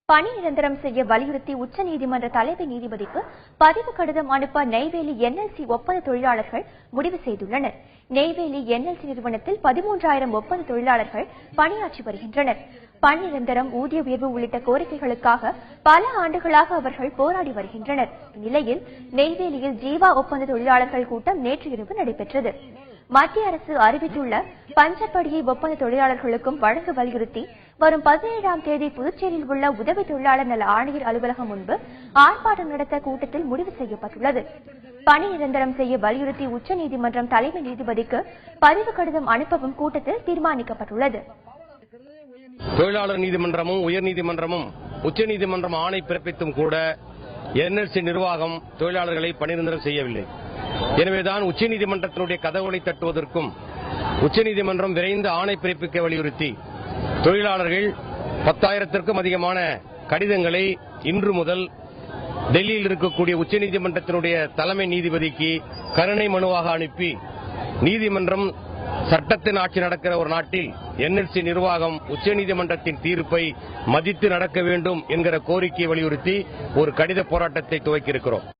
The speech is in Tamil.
பணி நிரந்தரம் செய்ய வலியுறுத்தி உச்சநீதிமன்ற தலைமை நீதிபதிக்கு பதிவு கடிதம் அனுப்ப நெய்வேலி என்எல்சி ஒப்பந்த தொழிலாளர்கள் முடிவு செய்துள்ளனர். நெய்வேலி என்எல்சி நிறுவனத்தில் 13,000 ஒப்பந்த தொழிலாளர்கள் பணியாற்றி வருகின்றனர். பணி நிரந்தரம், ஊதிய உயர்வு உள்ளிட்ட கோரிக்கைகளுக்காக பல ஆண்டுகளாக அவர்கள் போராடி வருகின்றனர். இந்நிலையில் நெய்வேலியில் ஜீவா ஒப்பந்த தொழிலாளர்கள் கூட்டம் நேற்று இரவு நடைபெற்றது. மத்திய அரசு அறிவித்துள்ள பஞ்சப்படியை ஒப்பந்த தொழிலாளர்களுக்கும் வழங்க வலியுறுத்தி வரும் 17ஆம் தேதி புதுச்சேரியில் உள்ள உதவி தொழிலாளர் நல ஆணையர் அலுவலகம் முன்பு ஆர்ப்பாட்டம் நடத்த கூட்டத்தில் முடிவு செய்யப்பட்டுள்ளது. பணி நிரந்தரம் செய்ய வலியுறுத்தி உச்சநீதிமன்றம் தலைமை நீதிபதிக்கு பதிவு கடிதம் அனுப்பவும் கூட்டத்தில் தீர்மானிக்கப்பட்டுள்ளது. தொழிலாளர் நீதிமன்றமும் உயர்நீதிமன்றமும் உச்சநீதிமன்றம் ஆணை பிறப்பித்தும் கூட என்எல்சி நிர்வாகம் தொழிலாளர்களை பணி நிரந்தரம் செய்யவில்லை. எனவேதான் உச்சநீதிமன்றத்தினுடைய கதவுகளை தட்டுவதற்கும் உச்சநீதிமன்றம் விரைந்து ஆணை பிறப்பிக்க வலியுறுத்தி தொழிலாளர்கள் 10,000க்கும் அதிகமான கடிதங்களை இன்று முதல் டெல்லியில் இருக்கக்கூடிய உச்சநீதிமன்றத்தினுடைய தலைமை நீதிபதிக்கு கருணை மனுவாக அனுப்பி, நீதிமன்றம் சட்டத்தின் ஆட்சி நடக்கிற ஒரு நாட்டில் என்எல்சி நிர்வாகம் உச்சநீதிமன்றத்தின் தீர்ப்பை மதித்து நடக்க வேண்டும் என்கிற கோரிக்கையை வலியுறுத்தி ஒரு கடித போராட்டத்தை துவக்கியிருக்கிறோம்.